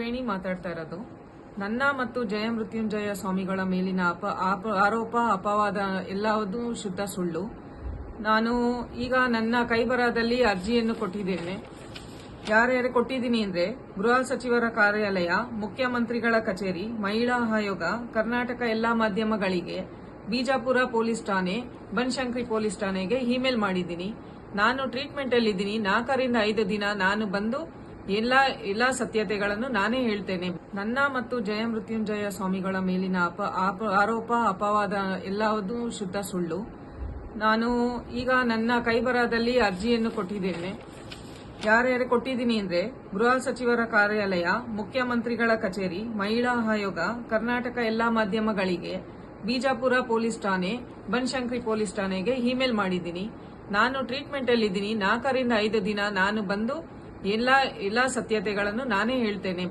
ವೇಣಿ ಮಾತಾಡ್ತಾ ಇರೋದು. ನನ್ನ ಮತ್ತು ಜಯಮೃತ್ಯುಂಜಯ ಸ್ವಾಮಿಗಳ ಮೇಲಿನ ಆರೋಪ ಅಪವಾದ ಎಲ್ಲವೂ ಶುದ್ಧ ಸುಳ್ಳು. ನಾನು ಈಗ ನನ್ನ ಕೈಬರಹದಲ್ಲಿ ಅರ್ಜಿಯನ್ನು ಕೊಟ್ಟಿದ್ದೇನೆ. ಯಾರ್ಯಾರು ಕೊಟ್ಟಿದ್ದೀನಿ ಅಂದ್ರೆ ಗೃಹ ಸಚಿವರ ಕಾರ್ಯಾಲಯ, ಮುಖ್ಯಮಂತ್ರಿಗಳ ಕಚೇರಿ, ಮಹಿಳಾ ಆಯೋಗ, ಕರ್ನಾಟಕ ಎಲ್ಲಾ ಮಾಧ್ಯಮಗಳಿಗೆ, ಬಿಜಾಪುರ ಪೊಲೀಸ್ ಠಾಣೆ, ಬನಶಂಕರಿ ಪೊಲೀಸ್ ಠಾಣೆಗೆ ಇಮೇಲ್ ಮಾಡಿದ್ದೀನಿ. ನಾನು ಟ್ರೀಟ್ಮೆಂಟ್ ಅಲ್ಲಿದ್ದೀನಿ. 4 ರಿಂದ 5 ದಿನ ನಾನು ಬಂದು ಎಲ್ಲಾ ಸತ್ಯತೆಗಳನ್ನು ನಾನೇ ಹೇಳ್ತೇನೆ. ನನ್ನ ಮತ್ತು ಜಯಮೃತ್ಯುಂಜಯ ಸ್ವಾಮಿಗಳ ಮೇಲಿನ ಆರೋಪ ಅಪವಾದ ಎಲ್ಲವೂ ಶುದ್ಧ ಸುಳ್ಳು. ನಾನು ಈಗ ನನ್ನ ಕೈಬರಹದಲ್ಲಿ ಅರ್ಜಿಯನ್ನು ಕೊಟ್ಟಿದ್ದೇನೆ. ಯಾರ್ಯಾರು ಕೊಟ್ಟಿದ್ದೀನಿ ಅಂದ್ರೆ ಗೃಹ ಸಚಿವರ ಕಾರ್ಯಾಲಯ, ಮುಖ್ಯಮಂತ್ರಿಗಳ ಕಚೇರಿ, ಮಹಿಳಾ ಆಯೋಗ, ಕರ್ನಾಟಕ ಎಲ್ಲಾ ಮಾಧ್ಯಮಗಳಿಗೆ, ಬಿಜಾಪುರ ಪೊಲೀಸ್ ಠಾಣೆ, ಬನಶಂಕರಿ ಪೊಲೀಸ್ ಠಾಣೆಗೆ ಇಮೇಲ್ ಮಾಡಿದ್ದೀನಿ. ನಾನು ಟ್ರೀಟ್ಮೆಂಟ್ ಅಲ್ಲಿದ್ದೀನಿ. 4 ರಿಂದ 5 ದಿನ ನಾನು ಬಂದು ಎಲ್ಲಾ ಸತ್ಯತೆಗಳನ್ನು ನಾನೇ ಹೇಳ್ತೇನೆ.